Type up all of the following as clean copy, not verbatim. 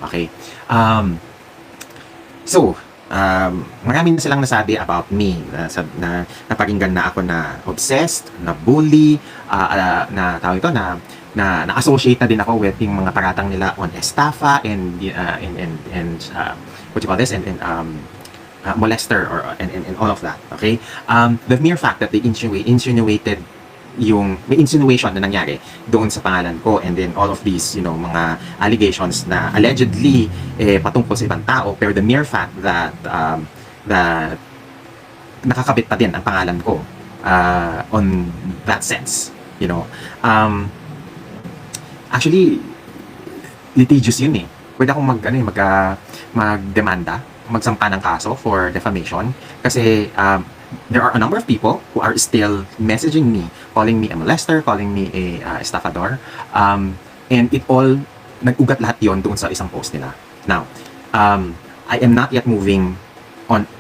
Okay? Marami na silang nasabi about me, na napakinggan na ako na obsessed, na bully, na tawag ito, na associate na din ako with yung mga paratang nila on estafa and what you call this, and molester or and all of that. Okay, the mere fact that they insinuated may insinuation na nangyari doon sa pangalan ko, and then all of these mga allegations na allegedly patungkol sa ibang tao, pero the mere fact that nakakabit pa din ang pangalan ko on that sense, actually litigious yun eh. Pwede akong magdemanda, magsampa ng kaso for defamation kasi there are a number of people who are still messaging me, calling me a molester, calling me a estafador, and it all nag-ugat lahat yon doon sa isang post nila. Now, I am not yet moving on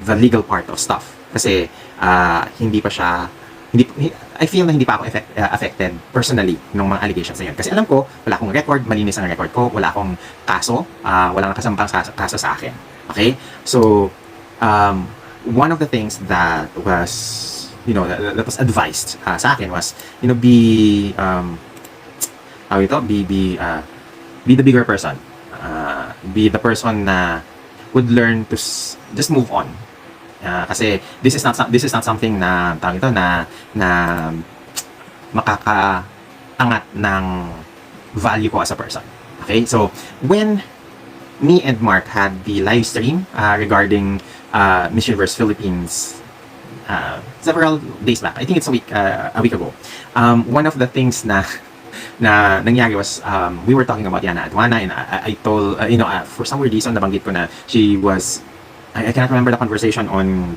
the legal part of stuff kasi I feel na hindi pa ako affected personally ng mga allegations na yun. Kasi alam ko, wala akong record, malinis ang record ko, wala akong kaso, walang nakasampang kaso sa akin. Okay? So, one of the things that was, that was advised sa akin was, be the bigger person. Be the person na would learn to just move on. Kasi this is not something na makakaangat ng value ko as a person. Okay? So, when me and Mark had the live stream regarding Miss Universe Philippines several days back. I think it's a week ago. One of the things na nangyari was we were talking about Yana Adwana, and I told for some weird reason nabanggit ko na she was, I cannot remember the conversation on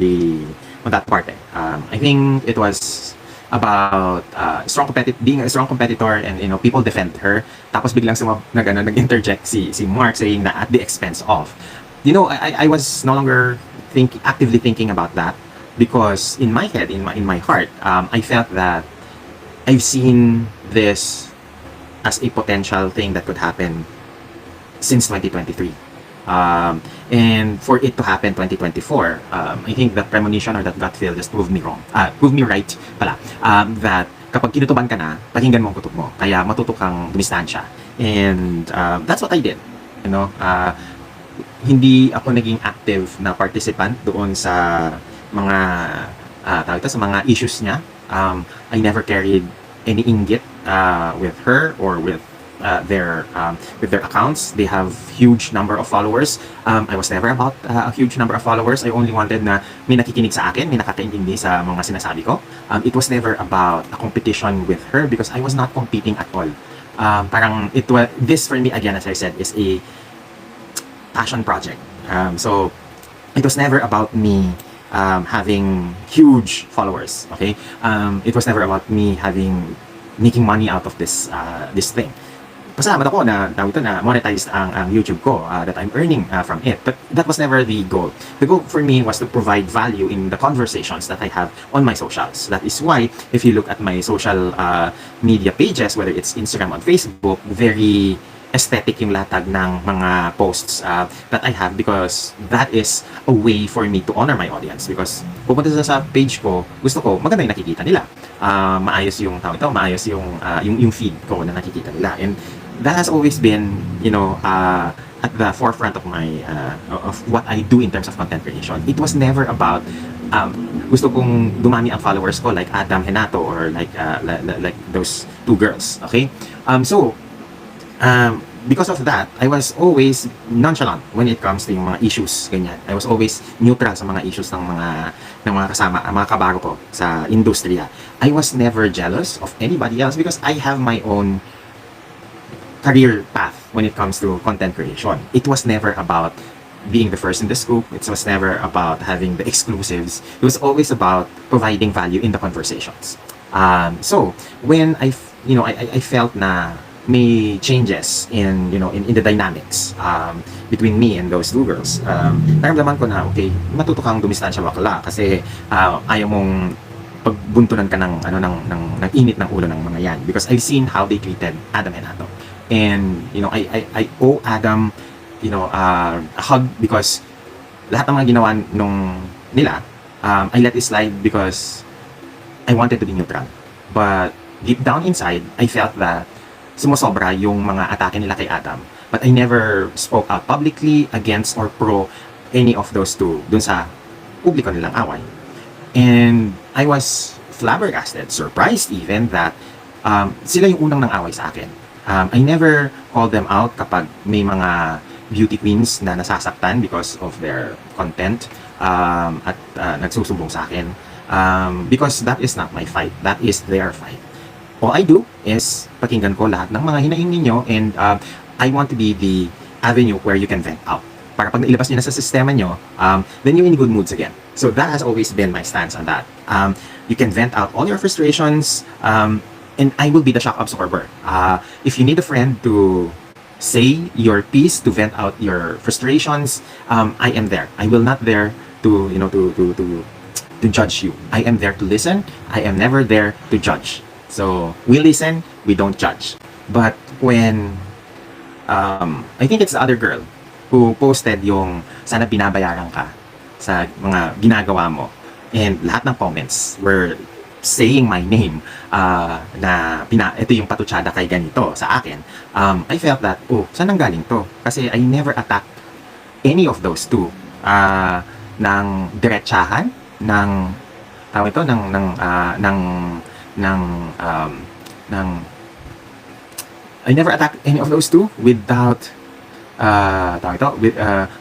that part. I think it was about being a strong competitor, and people defend her. Tapos biglang nag-interject si Mark saying na at the expense of. I was no longer actively thinking about that because in my head, in my heart, I felt that I've seen this as a potential thing that could happen since 2023. And for it to happen 2024, I think that premonition or that gut feel just proved me right pala, that kapag kinutuban ka na, pakinggan mo ang kutob mo, kaya matuto kang dumistansya. And that's what I did. Hindi ako naging active na participant doon sa mga sa mga issues niya. I never carried any inggit with her or with their accounts. They have huge number of followers. I was never about a huge number of followers. I only wanted na may nakikinig sa akin, may nakakaintindi sa mga sinasabi ko. It was never about a competition with her because I was not competing at all. This for me, again, as I said, is a passion project. So it was never about me having huge followers. Okay, it was never about me making money out of this thing. Pasalamat ako na monetized ang YouTube ko, that I'm earning from it. But that was never the goal. The goal for me was to provide value in the conversations that I have on my socials. That is why, if you look at my social media pages, whether it's Instagram or Facebook, very aesthetic yung latag ng mga posts that I have, because that is a way for me to honor my audience. Because pupunta sa page ko, gusto ko maganda yung nakikita nila, maayos yung maayos yung feed ko na nakikita nila, and that has always been at the forefront of my of what I do in terms of content creation. It was never about gusto kong dumami ang followers ko like Adam Henato or like those two girls. Okay, because of that, I was always nonchalant when it comes to yung mga issues, ganyan. I was always neutral sa mga issues ng mga kasama, mga kabaro ko sa industriya. I was never jealous of anybody else because I have my own career path when it comes to content creation. It was never about being the first in the scoop. It was never about having the exclusives. It was always about providing value in the conversations. So when I felt na may changes in the dynamics between me and those two girls, naramdaman ko na okay, matuto kang dumistansya bakla kasi ayaw mong pagbuntunan ka ng init ng ulo ng mga yan, because I've seen how they treated Adam and Ato, and I owe Adam a hug because lahat ng mga ginawa nila, I let it slide because I wanted to be neutral. But deep down inside, I felt that sumusobra yung mga atake nila kay Adam. But I never spoke out publicly against or pro any of those two dun sa publiko nilang away. And I was flabbergasted, surprised even that sila yung unang nang away sa akin. I never called them out kapag may mga beauty queens na nasasaktan because of their content at nagsusumbong sa akin. Because that is not my fight. That is their fight. All I do is pakinggan ko lahat ng mga hinaing ninyo and I want to be the avenue where you can vent out. Para pag nailabas nyo na sa sistema nyo, then you're in good moods again. So that has always been my stance on that. You can vent out all your frustrations and I will be the shock absorber. If you need a friend to say your piece, to vent out your frustrations, I am there. I will not there to to judge you. I am there to listen. I am never there to judge. So we listen, we don't judge. But when I think it's the other girl who posted yung sana binabayaran ka sa mga ginagawa mo, and lahat ng comments were saying my name na ito yung patutsada kay ganito sa akin. I felt that, saan nang galing to? Kasi I never attacked any of those two ng diretsahan, ng tawag ito, I never attacked any of those two without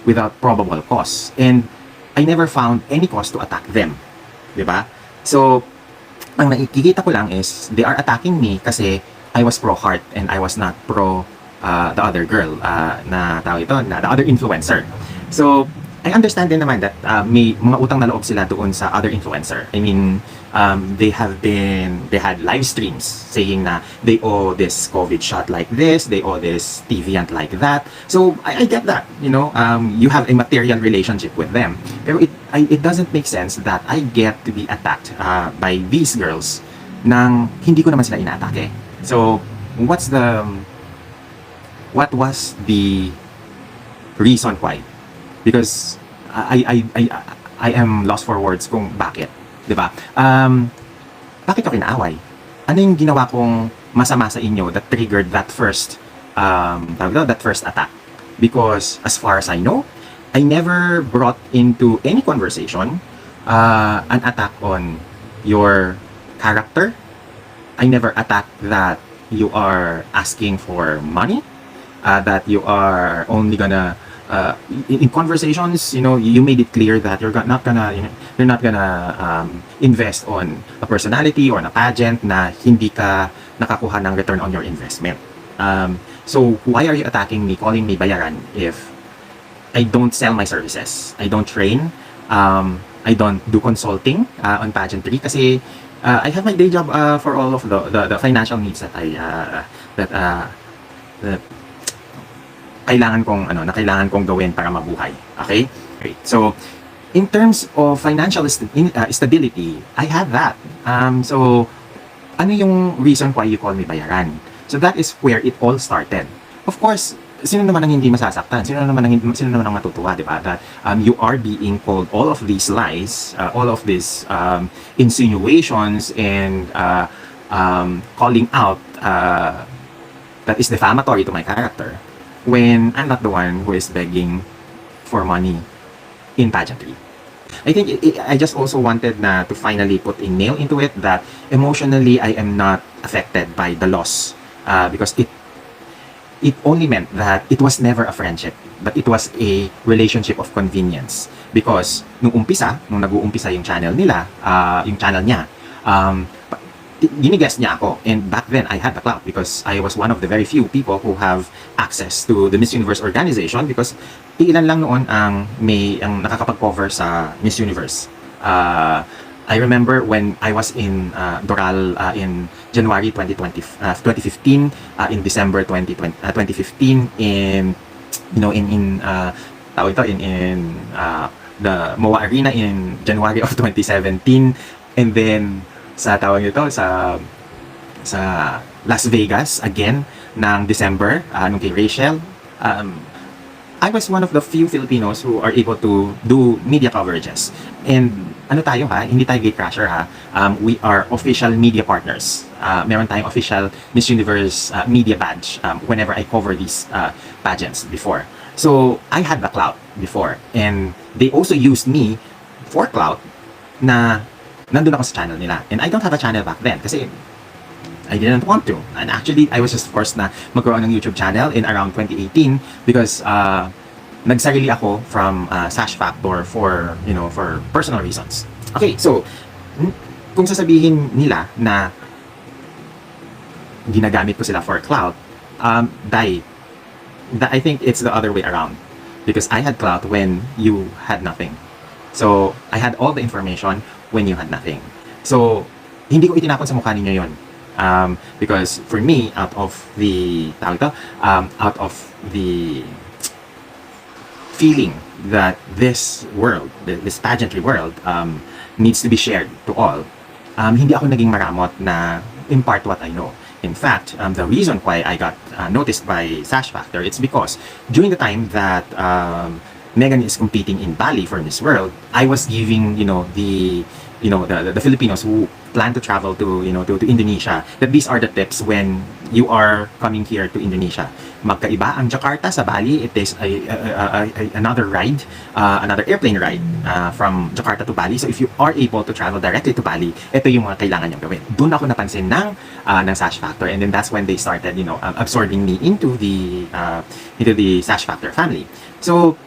without probable cause, and I never found any cause to attack them, di ba? So ang nakikita ko lang is they are attacking me kasi I was pro heart and I was not pro the other girl na the other influencer. So I understand din naman that may mga utang na loob sila doon sa other influencer. I mean, they had live streams saying na they owe this COVID shot like this, they owe this deviant like that. So I get that, you have a material relationship with them. Pero it doesn't make sense that I get to be attacked by these girls nang hindi ko naman sila inaatake. So what was the reason why? Because I am lost for words kung bakit, 'di ba? Bakit ako kinaaway? Ano yung ginawa kong masama sa inyo that triggered that first attack? Because as far as I know, I never brought into any conversation an attack on your character. I never attacked that you are asking for money, that you are only gonna in conversations, you made it clear that you're not gonna invest on a personality or on a pageant na hindi ka nakakuha ng return on your investment. So why are you attacking me, calling me bayaran if I don't sell my services? I don't train. I don't do consulting on pageantry kasi I have my day job for all of the financial needs that kailangan kong gawin para mabuhay. Okay? Great. So, in terms of financial stability, I have that. So, ano yung reason why you call me bayaran? So, that is where it all started. Of course, sino naman ang hindi masasaktan? Sino naman ang matutuwa, di ba? That you are being called all of these lies, all of these insinuations and calling out that is defamatory to my character, when I'm not the one who is begging for money in pageantry. I think I just also wanted to finally put a nail into it that emotionally I am not affected by the loss because it only meant that it was never a friendship, but it was a relationship of convenience. Because nung nag-uumpisa yung channel nila, yung channel niya, giniguest niya ako, and back then I had the clout because I was one of the very few people who have access to the Miss Universe organization because ilan lang noon ang nakakapag-cover sa Miss Universe. I remember when I was in Doral in January 2015, in December 2015, in the MOA Arena in January of 2017, and then sa Las Vegas again ng December nung kay Rachel. I was one of the few Filipinos who are able to do media coverages. And ano tayo ha, hindi tayo gatecrasher ha. We are official media partners. Meron tayong official Miss Universe media badge whenever I cover these pageants before. So, I had the clout before. And they also used me for clout na nandun ako sa channel nila. And I don't have a channel back then kasi I didn't want to. And actually, I was just forced na magkaroon ng YouTube channel in around 2018 because nagsarili ako from Sash Factor for, you know, for personal reasons. Okay, so, kung sasabihin nila na ginagamit ko sila for clout, I think it's the other way around. Because I had clout when you had nothing. So, I had all the information when you had nothing. So, hindi ko itinapon sa mukha ninyo yun. Because for me, out of the feeling that this world, this pageantry world, needs to be shared to all, hindi ako naging maramot na impart what I know. In fact, the reason why I got noticed by Sash Factor, it's because during the time that Megan is competing in Bali for Miss World, I was giving, the Filipinos who plan to travel to, to Indonesia, that these are the tips when you are coming here to Indonesia. Magkaiba ang Jakarta sa Bali. It is another ride, another airplane ride from Jakarta to Bali. So if you are able to travel directly to Bali, ito yung mga kailangan niyong gawin. Doon ako napansin ng Sash Factor, and then that's when they started, absorbing me into the Sash Factor family. So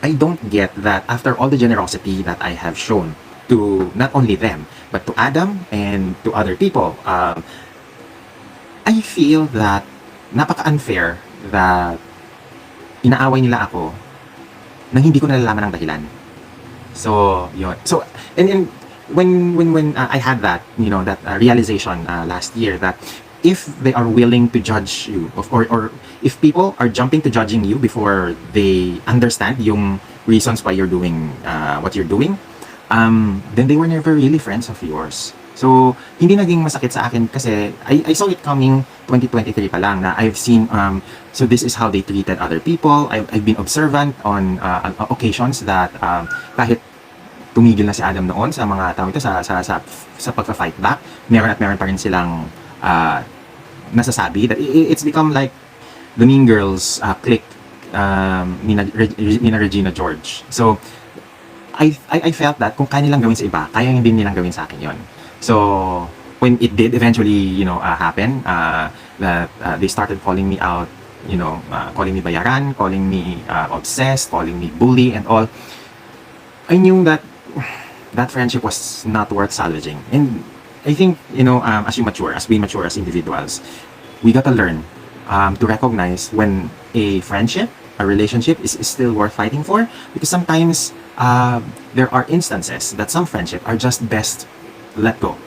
I don't get that after all the generosity that I have shown to not only them, but to Adam and to other people, I feel that napaka-unfair that inaaway nila ako nang hindi ko nalalaman ang dahilan. So, yun. So, and when I had that, that realization last year that if they are willing to judge you, or if people are jumping to judging you before they understand yung reasons why you're doing what you're doing, then they were never really friends of yours. So, hindi naging masakit sa akin kasi I saw it coming 2023 pa lang na I've seen, so this is how they treated other people. I've been observant on occasions that kahit tumigil na si Adam noon sa mga tao ito sa pagka-fight back, meron pa rin silang nasasabi that it's become like the Mean Girls clique ni Regina George. So, I felt that kung kaya nilang gawin sa iba, kaya din nilang gawin sa akin yon. So, when it did eventually, happen, that they started calling me out, calling me bayaran, calling me obsessed, calling me bully and all, I knew that that friendship was not worth salvaging. And I think, as we mature as individuals, we gotta learn to recognize when a friendship, a relationship is still worth fighting for, because sometimes there are instances that some friendship are just best let go.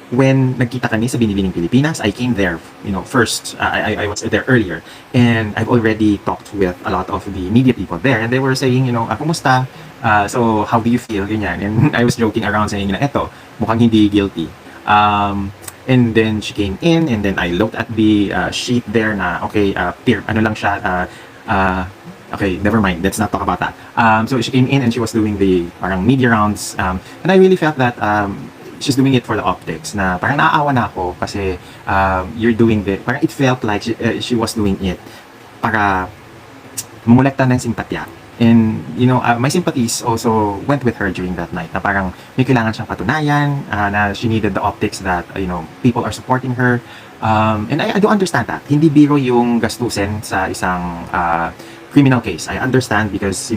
When nagkita kami sa Binibining Pilipinas, I came there, first. I was there earlier, and I've already talked with a lot of the media people there, and they were saying, kumusta? So how do you feel? Ganyan. And I was joking around saying, eto, mukhang hindi guilty. And then she came in, and then I looked at the sheet there na, okay, peer, ano lang siya, okay, never mind, let's not talk about that. So she came in and she was doing the parang media rounds, and I really felt that she's doing it for the optics, na parang naaawa na ako kasi you're doing the, parang it felt like she was doing it para mumulekta ng simpatya. And, my sympathies also went with her during that night, na parang may kailangan siyang patunayan, na she needed the optics that, people are supporting her. And I do understand that. Hindi biro yung gastusin sa isang criminal case. I understand because,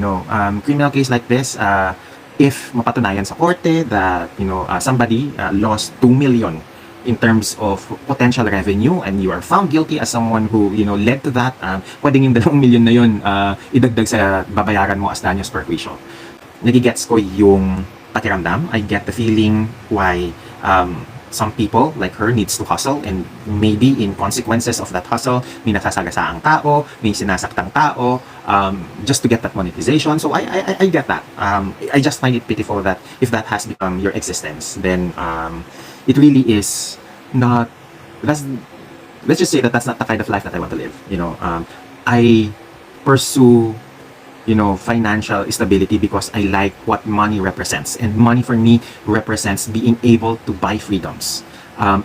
criminal case like this, if mapatunayan sa korte that, somebody lost 2 million in terms of potential revenue and you are found guilty as someone who, led to that, pwedeng yung 2 million na yun idagdag sa babayaran mo as daños perjuicio. Nagigets ko yung pakiramdam. I get the feeling why some people like her needs to hustle, and maybe in consequences of that hustle, may nasasagasaang tao, may sinasaktang tao, just to get that monetization. So I get that. I just find it pitiful that if that has become your existence, then it really is not, let's just say that that's not the kind of life that I want to live. I pursue, financial stability because I like what money represents. And money for me represents being able to buy freedoms.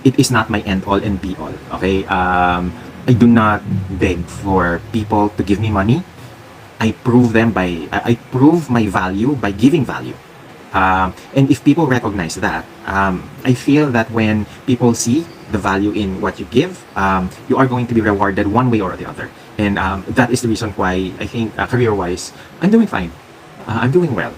It is not my end all and be all. Okay? I do not beg for people to give me money. I prove my value by giving value. And if people recognize that, I feel that when people see the value in what you give, you are going to be rewarded one way or the other. And that is the reason why I think career-wise, I'm doing fine. I'm doing well.